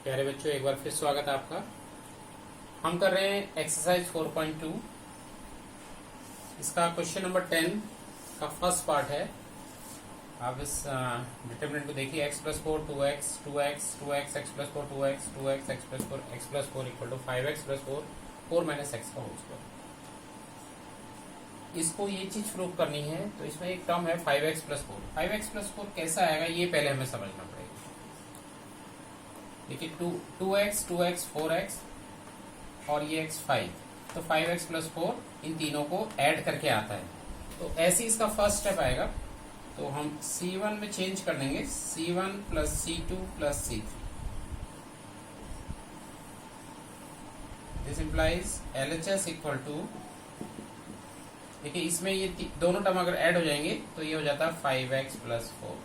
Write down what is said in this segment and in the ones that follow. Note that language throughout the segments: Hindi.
प्यारे बच्चों, एक बार फिर स्वागत है आपका। हम कर रहे हैं एक्सरसाइज 4.2। इसका क्वेश्चन नंबर 10 का फर्स्ट पार्ट है। आप इस डिटरमिनेंट को देखिए। x plus 4 2x 2x 2x x plus 4 2x 2x x plus 4 x plus 4 equal to 5x plus 4 4 minus x का होल स्क्वायर। इसको ये चीज प्रूव करनी है, तो इसमें एक टर्म है 5x प्लस 4। 5x प्लस 4 कैसा आएगा ये पहले हमें समझना पड़ेगा। देखिए 2x 2x 4x और ये x 5, तो 5x प्लस 4 इन तीनों को ऐड करके आता है। तो ऐसे इसका फर्स्ट स्टेप आएगा, तो हम C1 में चेंज कर देंगे C1 plus C2 plus C3। This implies LHS equal to, देखिए इसमें ये दोनों टर्म अगर ऐड हो जाएंगे तो ये हो जाता है 5x प्लस 4।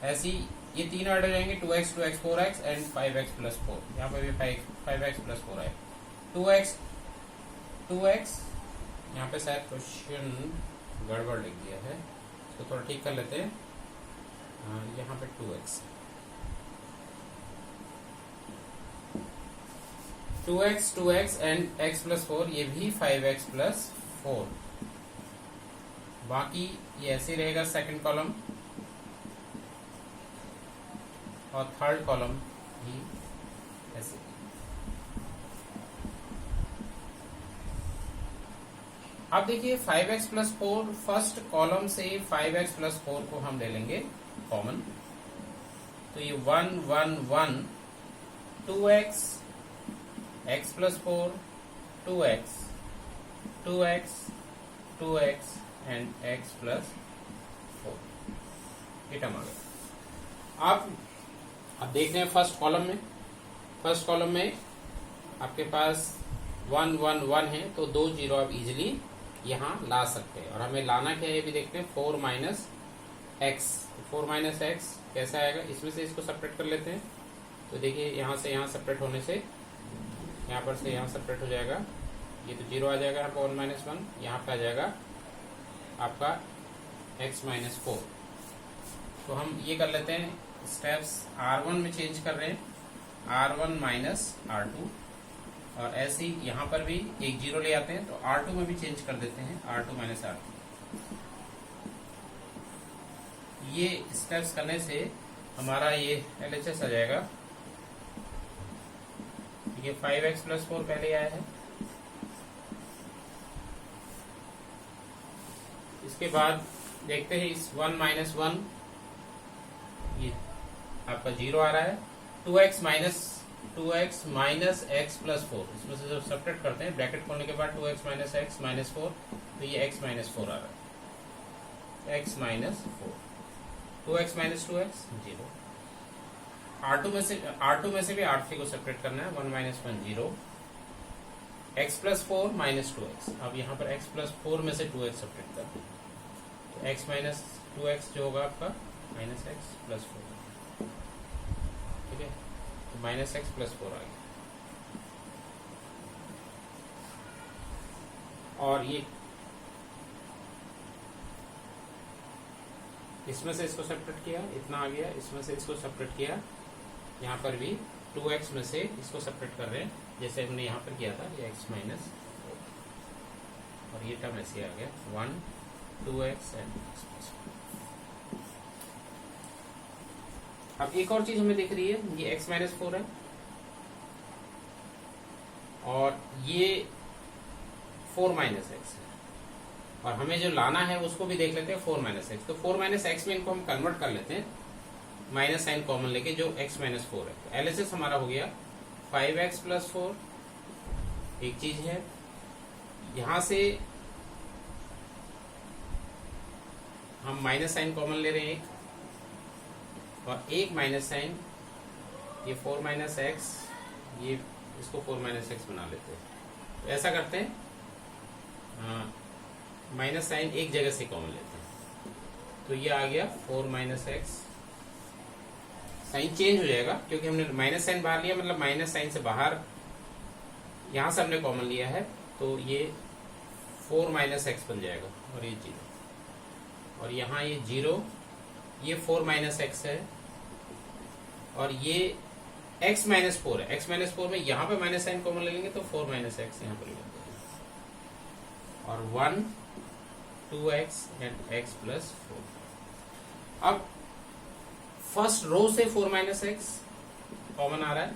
ऐसी ये तीनों ऐड हो जाएंगे 2x 2x 4x and 5x plus 4। यहाँ पे भी 5x प्लस 4 है। 2x यहाँ पे शायद क्वेश्चन गड़बड़ लिख दिया है, इसको थोड़ा ठीक कर लेते हैं। यहाँ पे 2x एंड x प्लस 4, ये भी 5x प्लस 4। बाकी ये ऐसे रहेगा सेकंड कॉलम, और थर्ड कॉलम भी ऐसे। अब देखिए 5x प्लस 4, फर्स्ट कॉलम से 5x प्लस 4 को हम ले लेंगे कॉमन, तो ये 1 1 1 2x x plus 4 2x 2x 2x and x plus 4, ये टर्म आ गया। अब देखते हैं फर्स्ट कॉलम में आपके पास 1 1 1 है, तो 2 जीरो आप इजिली यहाँ ला सकते हैं। और हमें लाना क्या है ये भी देखते हैं। 4 माइनस एक्स, 4 माइनस एक्स कैसा आएगा, इसमें से इसको सेपरेट कर लेते हैं। तो देखिए यहाँ से यहाँ सेपरेट होने से, यहाँ पर से यहाँ सेपरेट हो जाएगा, ये तो जीरो आ जाएगा यहाँ पर 1 माइनस 1, यहाँ पे आ जाएगा आपका x माइनस 4। तो हम ये कर लेते हैं स्टेप्स, R1 में चेंज कर रहे हैं R1 माइनस R2, और ऐसे ही यहाँ पर भी एक जीरो ले आते हैं, तो R2 में भी चेंज कर देते हैं R2 माइनस R2। ये स्टेप्स करने से हमारा ये LHS आ जाएगा। ये 5x प्लस 4 पहले आया है, इसके बाद देखते हैं इस 1 माइनस 1, ये आपका जीरो आ रहा है। 2x माइनस x प्लस 4, इसमें से जब सेपरेट करते हैं ब्रैकेट खोलने के बाद 2x माइनस x माइनस 4, तो ये x माइनस 4 आ रहा है, x minus 4। 2x minus 2x zero. R2 में से भी R3 को सेपरेट करना है, 1 minus 1 zero. x plus 4 minus 2x, अब यहाँ पर x प्लस 4 में से 2x सेपरेट करते हैं, तो x माइनस 2x जो होगा आपका माइनस एक्स प्लस 4, ठीक है। तो माइनस एक्स प्लस 4 आ गया। और ये इसमें से इसको सेपरेट किया, इतना आ गया, इसमें से इसको सेपरेट किया, यहाँ पर भी 2x में से इसको सेपरेट कर रहे हैं जैसे हमने यहाँ पर किया था, ये x माइनस 4, और ये टर्म ऐसे आ गया 1 2x एंड x प्लस 4। अब एक और चीज हमें दिख रही है, ये x माइनस 4 है, और ये 4 माइनस एक्स है, और हमें जो लाना है उसको भी देख लेते हैं 4 माइनस एक्स। तो 4 माइनस एक्स में इनको हम कन्वर्ट कर लेते हैं, माइनस साइन कॉमन लेके, जो x माइनस 4 है। तो LHS हमारा हो गया 5x प्लस 4, एक चीज है। यहां से हम माइनस साइन कॉमन ले रहे हैं एक, और एक माइनस साइन, ये 4 माइनस एक्स, ये इसको 4 माइनस एक्स बना लेते हैं। तो ऐसा करते हैं, माइनस साइन एक जगह से कॉमन लेते हैं, तो ये आ गया 4 माइनस एक्स। साइन चेंज हो जाएगा क्योंकि हमने माइनस साइन बाहर लिया, मतलब माइनस साइन से बाहर यहां से हमने कॉमन लिया है, तो ये 4 माइनस एक्स बन जाएगा, और ये जीरो, और यहाँ ये जीरो, ये 4 माइनस एक्स है, और ये x माइनस 4 है, x माइनस 4 में यहाँ पे माइनस साइन कॉमन ले लेंगे तो 4 माइनस एक्स यहाँ पर ले लेंगे और 1 2x एंड x प्लस 4। अब फर्स्ट रो से 4 माइनस एक्स कॉमन आ रहा है,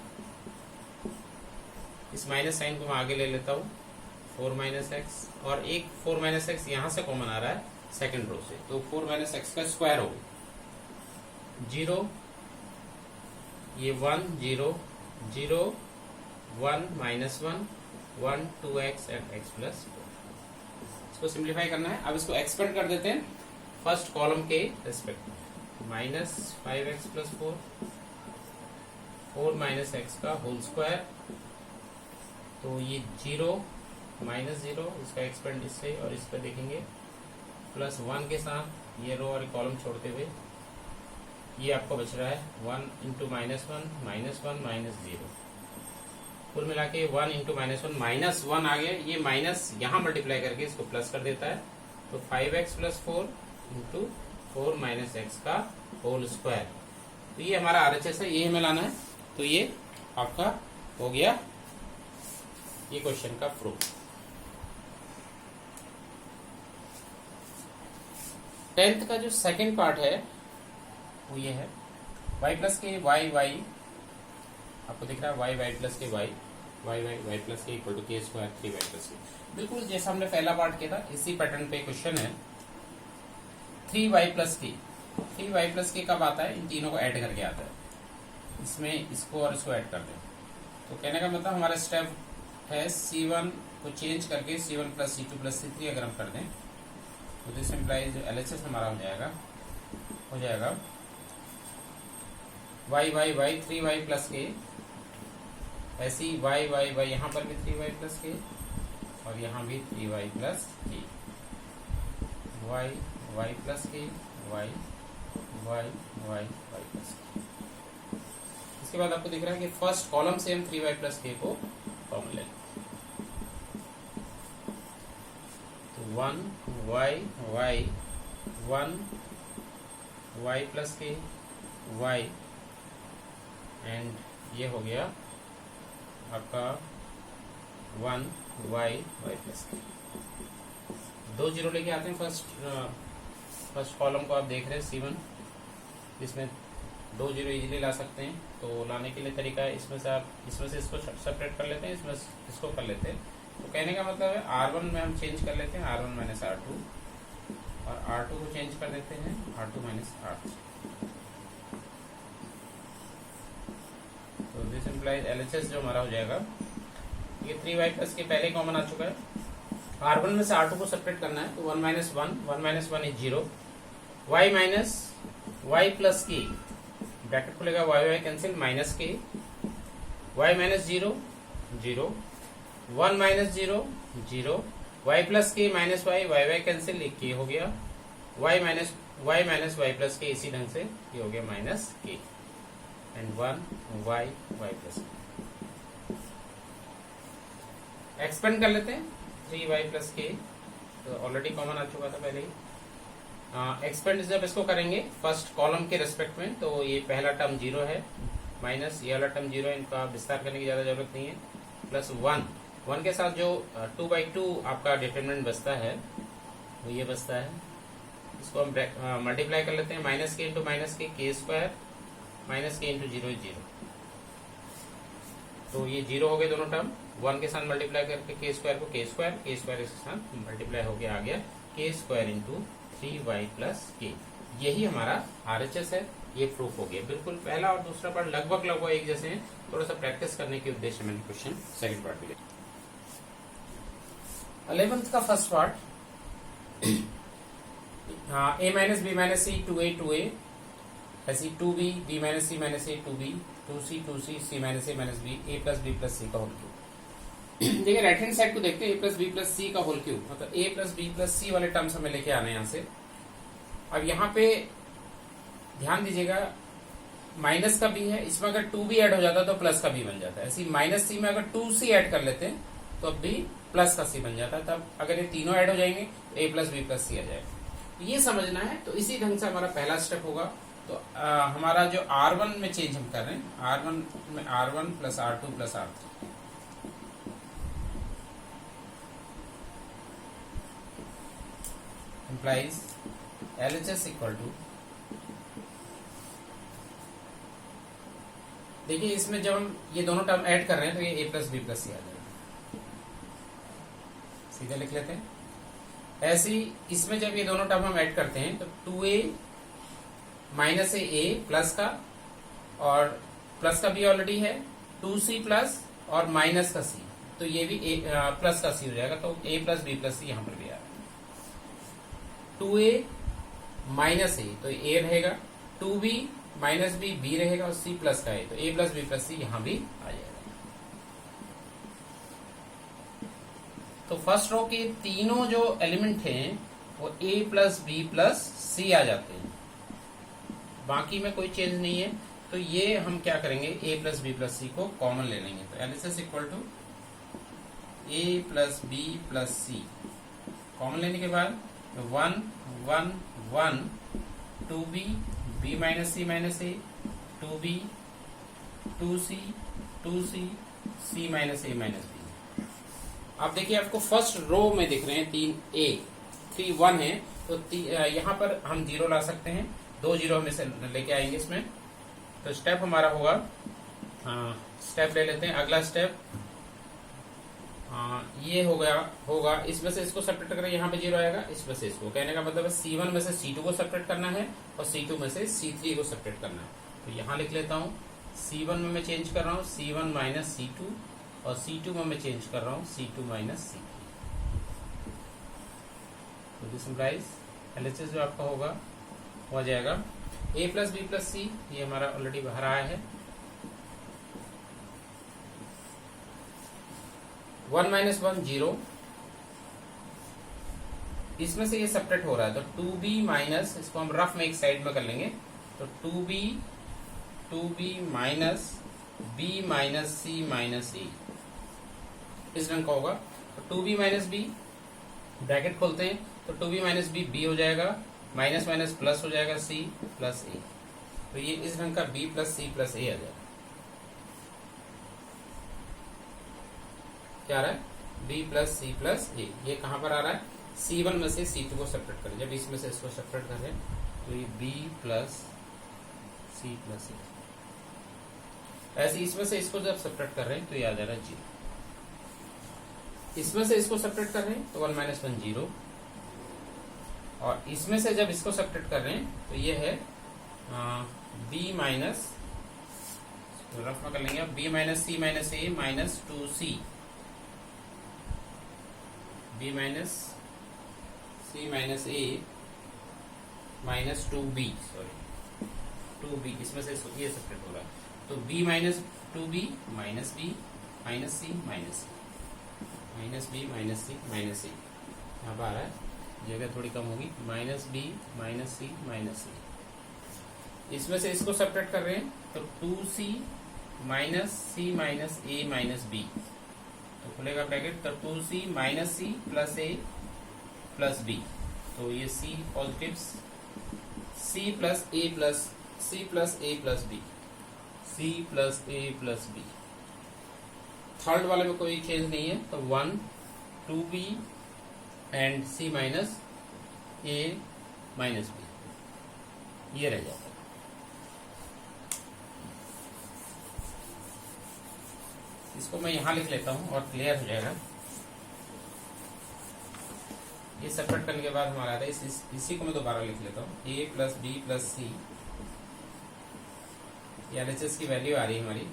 इस माइनस साइन को मैं आगे ले लेता हूँ 4 माइनस एक्स और एक 4 माइनस एक्स यहां से कॉमन आ रहा है सेकंड रो से, तो 4 माइनस एक्स का स्क्वायर हो 0, ये 1 0 0 1 minus 1 1 2x and x plus 4। इसको सिंप्लीफाई करना है। अब इसको एक्सपेंड कर देते हैं फर्स्ट कॉलम के रेस्पेक्ट में, minus 5x plus 4 minus x का होल स्क्वायर, तो ये 0 माइनस 0, इसका एक्सपेंड इससे और इस पर देखेंगे प्लस 1 के साथ ये रो और कॉलम छोड़ते हुए ये आपको बच रहा है 1 इंटू माइनस 1 माइनस 1 माइनस 0, कुल मिला के 1 इंटू माइनस 1 माइनस 1 आ गया, ये माइनस यहाँ मल्टीप्लाई करके इसको प्लस कर देता है, तो 5x plus 4 into 4 minus x का होल स्क्वायर। तो ये हमारा RHS है, ये हमें लाना है। तो ये आपका हो गया ये क्वेश्चन का प्रूफ। 10th का जो सेकंड पार्ट है वो ये है y plus k y y, आपको दिख रहा है y y plus k y y y y plus k equal to k square 3y plus k, बिल्कुल जैसा हमने पहला पार्ट किया था इसी पैटर्न पे क्वेश्चन है। 3y प्लस के, 3y प्लस के कब आता है, इन तीनों को ऐड करके आता है, इसमें इसको और इसको ऐड कर दें। तो कहने का मतलब हमारा स्टेप है C1 को चेंज करके C1 plus C2 plus C3 अगर हम कर दें तो दिस इम्प्लाइज जो LHS हमारा हो जाएगा y y y 3y plus के, ऐसी y y y यहाँ पर भी 3y प्लस के और यहाँ भी 3y प्लस के, y y प्लस के y y y y plus के। इसके बाद आपको दिख रहा है कि फर्स्ट कॉलम से हम 3y प्लस के को कॉमन ले, तो 1 y y 1 y प्लस के y एंड ये हो गया आपका 1 y y प्लस के। 2 जीरो लेके आते हैं फर्स्ट कॉलम को, आप देख रहे हैं C1, इसमें 2 जीरो इजीली ला सकते हैं। तो लाने के लिए तरीका है इसमें से आप इसमें से इसको सेपरेट कर लेते हैं, इसमें इसको कर लेते हैं। तो कहने का मतलब है R1 में हम चेंज कर लेते हैं R1 माइनस R2 और R2 को चेंज कर देते हैं R2 माइनस R3। तो दिस इम्प्लाइज LHS जो हमारा हो जाएगा, ये 3y प्लस के पहले कॉमन आ चुका है, R1 में से R2 को सेपरेट करना है, तो 1 minus 1 is 0, y minus y plus के, ब्रैकेट खुलेगा y y कैंसिल माइनस के, y minus 0 0 1 minus 0 0 y plus के माइनस y y कैंसिल, एक के हो गया, y माइनस y प्लस के, इसी ढंग से ये हो गया माइनस के and 1 y y plus expand कर लेते हैं 3y प्लस के, तो ऑलरेडी कॉमन आ चुका था पहले ही। एक्सपेंड जब इसको करेंगे फर्स्ट कॉलम के रेस्पेक्ट में, तो ये पहला टर्म 0 है माइनस ये वाला टर्म 0 है, इनका विस्तार करने की ज्यादा जरूरत नहीं है, प्लस 1 के साथ जो 2/2 आपका डिटरमिनेंट बचता है वो ये बचता है, इसको हम मल्टीप्लाई कर लेते हैं, माइनस के इंटू माइनस के स्क्वायर माइनस के इंटू 0 0, तो ये 0 हो गए दोनों टर्म, 1 के साथ मल्टीप्लाई करके के स्क्वायर के स्क्वायर इसके साथ मल्टीप्लाई हो गया, आ गया के स्क्वायर इंटू 3y प्लस के। यही हमारा RHS है, ये प्रूफ हो गया। बिल्कुल पहला और दूसरा पार्ट लगभग एक जैसे हैं, थोड़ा सा प्रैक्टिस करने के उद्देश्य मैंने क्वेश्चन सेकंड पार्ट भी लिया। 11th का first part, a minus b minus c 2a ऐसी 2b b minus c minus a 2b 2c c minus a minus b a plus b plus c का होल क्यूब। देखिए राइट हैंड साइड को देखते हैं, a plus b plus c का होल क्यूब, मतलब a plus b plus c वाले टर्म्स हमें लेके आने यहाँ से। अब यहाँ पे ध्यान दीजिएगा माइनस का b है, इसमें अगर 2b ऐड हो जाता तो प्लस का b बन जाता है, ऐसी माइनस c में अगर 2c ऐड कर लेते हैं तो अब b प्लस का c बन जाता है, तब अगर ये तीनों ऐड हो जाएंगे तो a plus b plus c आ जाएगा। ये समझना है, तो इसी ढंग से हमारा पहला स्टेप होगा तो हमारा जो R1 में चेंज हम कर रहे हैं, R1 में R1 plus R2 plus R3 implies LHS equal to, देखिए इसमें जब हम ये दोनों टर्म ऐड कर रहे हैं तो ये a प्लस बी प्लस सी आ जाएगा, सीधे लिख लेते हैं। ऐसे ही इसमें जब ये दोनों टर्म हम ऐड करते हैं तो 2a माइनस ए प्लस का, और प्लस का बी ऑलरेडी है, 2c प्लस और माइनस का c, तो ये भी प्लस का c हो जाएगा, तो a प्लस बी प्लस सी यहां पर भी आ रहा है। 2a माइनस ए तो a रहेगा, 2b माइनस बी बी रहेगा, और c प्लस का है तो a प्लस बी प्लस सी यहां भी आ जाएगा। तो फर्स्ट रो के तीनों जो एलिमेंट हैं वो a प्लस बी प्लस सी आ जाते हैं, बाकी में कोई चेंज नहीं है। तो ये हम क्या करेंगे, a plus b plus c को कॉमन ले लेंगे, तो LHS equal to a plus b plus c, common लेने के बाद 1 1 1 2b b minus c minus a, 2b 2c 2c c minus a minus b. आप देखिए आपको फर्स्ट रो में दिख रहे हैं 3a 3 1 है, तो यहाँ पर हम 0 ला सकते हैं, 2 0 में से लेके आएंगे इसमें। तो स्टेप हमारा होगा, स्टेप ले लेते हैं। अगला स्टेप ये होगा इसमें से इसको सेपरेट करें, यहाँ पे 0 आएगा, इसमें से इसको, कहने का मतलब है C1 में से C2 को सेपरेट करना है और C2 में से C3 को सेपरेट करना है। तो यहाँ लिख लेता हूँ, C1 में मैं चेंज कर रहा हूँ C1 माइनस C2, और C2 में मैं चेंज कर रहा हूँ C2 माइनस C3। तो दिस इम्प्लाइज LHS जो आपका होगा हो जाएगा a plus b plus c, ये हमारा ऑलरेडी बाहर आया है, 1 माइनस 1 0, इसमें से ये सेपरेट हो रहा है, तो 2b माइनस, इसको हम रफ में एक साइड में कर लेंगे, तो 2b minus b minus c minus e, इस रंग का होगा। तो 2b माइनस b, ब्रैकेट खोलते हैं, तो 2b माइनस b b हो जाएगा, माइनस माइनस प्लस हो जाएगा c प्लस a, तो ये इस रंग का b plus c plus a आ जाएगा। क्या आ रहा है, b plus c plus a, ये कहां पर आ रहा है, C1 में से C2 को सेपरेट करें, जब इसमें से इसको सेपरेट करें तो ये b plus c plus a, ऐसे इसमें से इसको जब सेपरेट कर रहे हैं तो ये आ जा रहा है 0, इसमें से इसको सेपरेट कर रहे हैं तो 1 माइनस 1 0, और इसमें से जब इसको सेपरेट कर रहे हैं तो ये है b माइनस, रफ में कर लेंगे अब, b minus c minus a minus 2c, b minus c minus a minus 2b, sorry 2b, इसमें से ये सेपरेट हो रहा है, तो b minus 2b minus b minus c minus c minus b minus c minus c, यहाँ पर आ रहा है, जगह थोड़ी कम होगी, minus b minus c minus c, इसमें से इसको सेपरेट कर रहे हैं तो 2c minus c minus a minus b, तो खुलेगा ब्रैकेट, तो 2c minus c plus a plus b, तो ये c positive, c plus a plus c plus a plus b, c plus a plus b। Third वाले में कोई चेंज नहीं है, तो 1 2b and c minus a minus b, ये रह जाता है। इसको मैं यहां लिख लेता हूं और क्लियर हो जाएगा। ये सेपरेट करने के बाद हमारा आता है, इसी को मैं दोबारा लिख लेता हूं, a plus b plus c, ये LHS की वैल्यू आ रही है हमारी,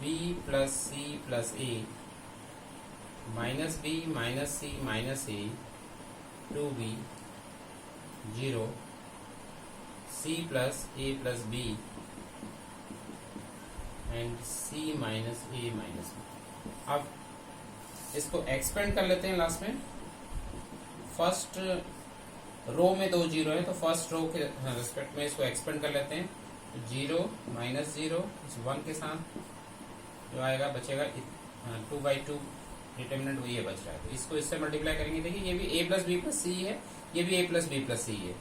b plus c plus a minus b minus c minus a 2b 0 c plus a plus b and c minus a minus b। अब इसको एक्सपेंड कर लेते हैं लास्ट में, फर्स्ट रो में 2 0 है, तो फर्स्ट रो के रिस्पेक्ट में इसको एक्सपेंड कर लेते हैं, 0 माइनस 0 इस 1 के साथ जो आएगा बचेगा 2/2 डिटर्मिनेंट वही है बच रहा है, तो इसको इससे मल्टीप्लाई करेंगे। देखिए ये भी a plus b plus c है, ये भी a plus b plus c है,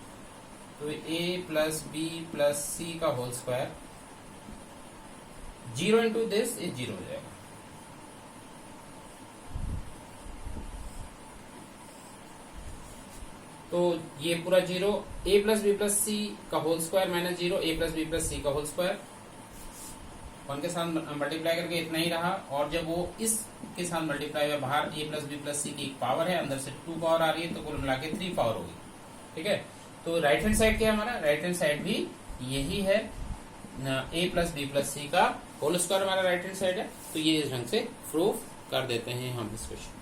तो a plus b plus c का whole square 0 into this is 0 हो जाएगा। तो ये पूरा 0, a plus b plus c का whole square minus 0, a plus b plus c का होल स्क्वायर, वन के साथ मल्टीप्लाई करके इतना ही रहा, और जब वो इस के साथ मल्टीप्लाई हुआ बाहर a प्लस बी प्लस सी की एक पावर है, अंदर से 2 पावर आ रही है, तो कुल मिला के 3 पावर होगी। ठीक है, तो राइट हैंड साइड क्या है हमारा, राइट हैंड साइड भी यही है, a plus b plus c का होल स्क्वायर हमारा राइट हैंड साइड है। तो ये इस ढंग से प्रूव कर देते हैं हम इस क्वेश्चन।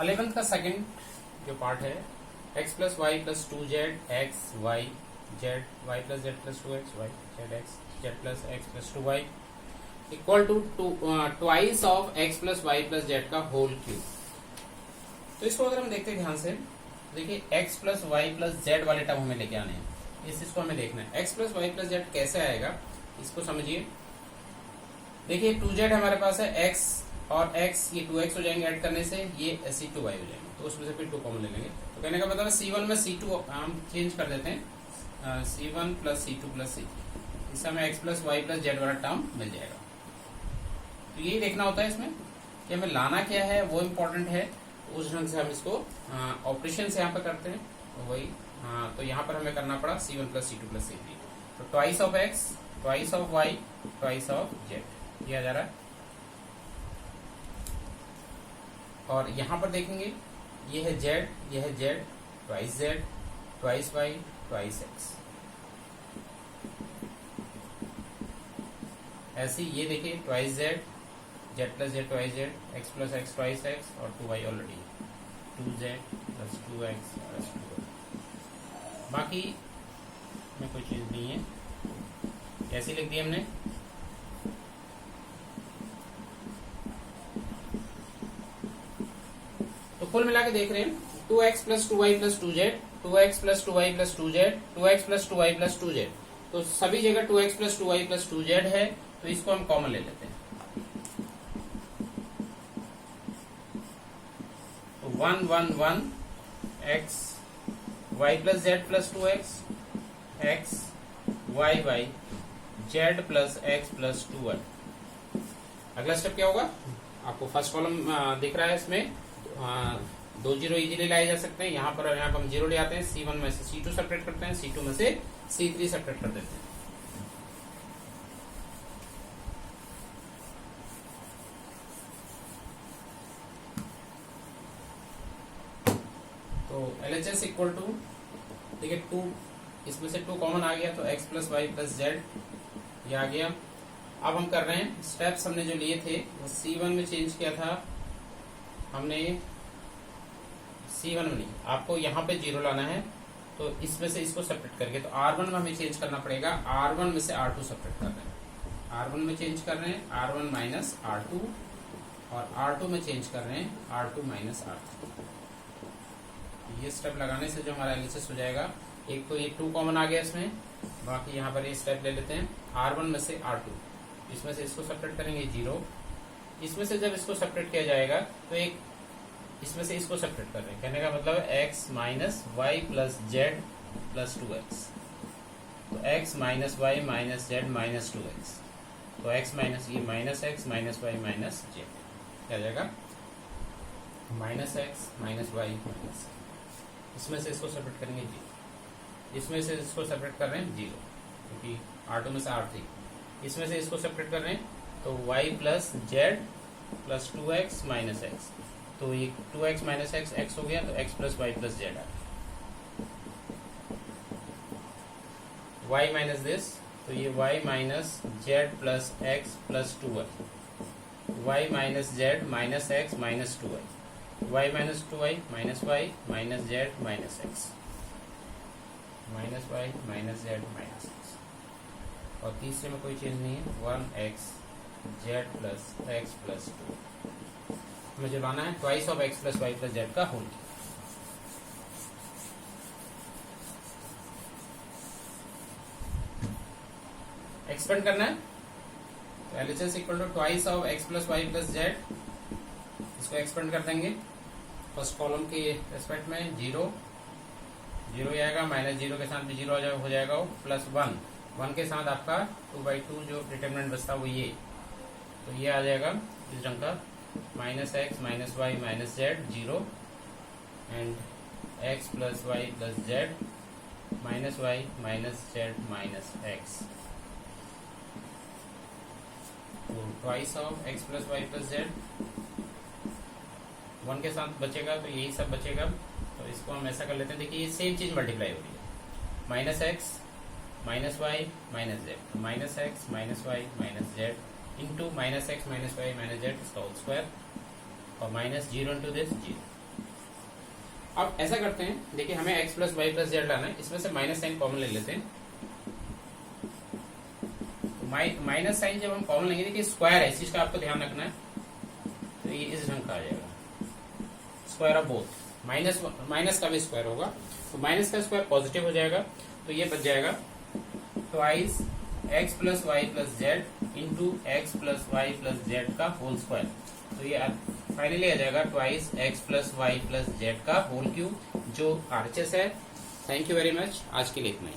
11th का सेकंड जो पार्ट है, x plus y plus 2z x y z y plus z plus 2x y z x z plus x plus 2y equal to twice of x plus y plus z का होल क्यूब। तो इसको अगर हम देखते हैं ध्यान से, देखिए x plus y plus z वाले टर्म हमें लेके आने हैं, इसको हमें देखना है। x plus y plus z कैसे आएगा इसको समझिए। देखिए 2z हमारे पास है, x और x ये 2x हो जाएंगे ऐड करने से, ये c2y हो जाएंगे, तो उसमें से फिर 2 कॉमन ले लेंगे। तो कहने का मतलब c1 में c2 हम चेंज कर देते हैं, c1 plus c2 plus c3, इससे हमें x plus y plus z वाला टर्म मिल जाएगा। तो यही देखना होता है इसमें कि हमें लाना क्या है, वो इम्पोर्टेंट है। उस ढंग से हम इसको ऑपरेशन से यहाँ पर करते हैं, तो वही तो यहाँ पर हमें करना पड़ा c1 plus c2 plus c3, तो twice of x twice of y twice of z किया जा रहा है। और यहाँ पर देखेंगे ये है z, ये है z, twice z twice y twice x। ऐसे ये देखिए twice z, z plus z twice z, x plus x twice x और 2y already 2z plus 2x plus 2y। बाकी में कोई चीज नहीं है, कैसी लिख दी हमने। तो कुल मिला के देख रहे हैं 2x plus 2y plus 2z, 2x plus 2y plus 2z, 2x plus 2y plus 2z, तो सभी जगह 2x plus 2y plus 2z है, तो इसको हम कॉमन ले लेते हैं। तो 1 1 1 x y plus z plus 2x, x y y z plus x प्लस 2y। अगला स्टेप क्या होगा, आपको फर्स्ट कॉलम दिख रहा है, इसमें 2 जीरो इजीली लाए जा सकते हैं। यहाँ पर हम जीरो ले आते हैं, c1 में से c2 सेपरेट करते हैं, c2 में से c3 सेपरेट कर देते हैं। तो LHS इक्वल टू, देखिए 2 इसमें से 2 कॉमन आ गया, तो x plus y plus z ये आ गया। अब हम कर रहे हैं स्टेप्स हमने जो लिए थे वो c1 में चेंज किया था हमने, c1 में नहीं, आपको यहाँ पे 0 लाना है, तो इसमें से इसको सेपरेट करके, तो r1 में हमें चेंज करना पड़ेगा, r1 में से r2 सेपरेट कर रहे हैं, r1 में चेंज कर रहे हैं r1 माइनस r2, और r2 में चेंज कर रहे हैं r2 माइनस r3। ये स्टेप लगाने से जो हमारा एनालिसिस हो जाएगा, एक तो ये 2 कॉमन आ गया इसमें, बाकी यहाँ पर ये स्टेप ले लेते हैं, r1 में से r2, इसमें से इसको सेपरेट करेंगे 0, इसमें से जब इसको सेपरेट किया जाएगा तो एक इसमें से इसको सेपरेट कर रहे हैं, कहने का मतलब है x minus y plus z plus 2x, तो x minus y minus z minus 2x, तो x माइनस ये minus x minus y minus z क्या जाएगा, minus x minus y minus, इसमें से इसको सेपरेट करेंगे 0, इसमें से इसको सेपरेट कर रहे हैं 0, क्योंकि r2 में से r3, इसमें से इसको सेपरेट कर रहे हैं, तो y plus z plus 2x minus x, तो ये 2x माइनस x हो गया, तो x plus y plus z आ गया, y माइनस दिस, तो ये y minus z plus x प्लस 2y, y minus z minus x minus 2y, y minus 2y minus y minus z minus x, minus y minus z minus x, और तीसरे में कोई चेंज नहीं है, 1x Z plus x plus 2, हमें जो लाना है twice of x plus y plus z का होल। एक्सपेंड करना है, तो LHS equal to twice of x plus y plus z, इसको एक्सपेंड कर देंगे फर्स्ट कॉलम के रेस्पेक्ट में, 0 0 आएगा, माइनस 0 के साथ भी 0 हो जाएगा, वो प्लस 1 के साथ आपका 2/2 जो डिटरमिनेंट बचता वो ये, तो ये आ जाएगा इस रंग का minus x minus y minus z 0 and x plus y plus z minus y minus z minus x, तो twice of x plus y plus z, 1 के साथ बचेगा तो यही सब बचेगा, तो इसको हम ऐसा कर लेते हैं। देखिए ये सेम चीज मल्टीप्लाई हो रही है, minus x minus y minus z, minus x minus y minus z into minus x minus y minus z इसका होल स्क्वायर और माइनस 0 इंटू दिस 0। अब ऐसा करते हैं, देखिए हमें x plus y plus z लाना है, इसमें से माइनस साइन कॉमन ले लेते हैं। माइनस साइन जब हम कॉमन लेंगे, देखिए स्क्वायर है, इस चीज का आपको ध्यान रखना है, तो ये इस ढंग का आ जाएगा, स्क्वायर ऑफ बोथ, माइनस का भी स्क्वायर होगा, तो माइनस का स्क्वायर पॉजिटिव हो जाएगा, तो ये बच जाएगा twice x plus y plus z into x plus y plus z का होल स्क्वायर, तो ये फाइनली आ जाएगा twice x plus y plus z का होल क्यूब जो RHS है। थैंक यू वेरी मच, आज के लिए इतना ही।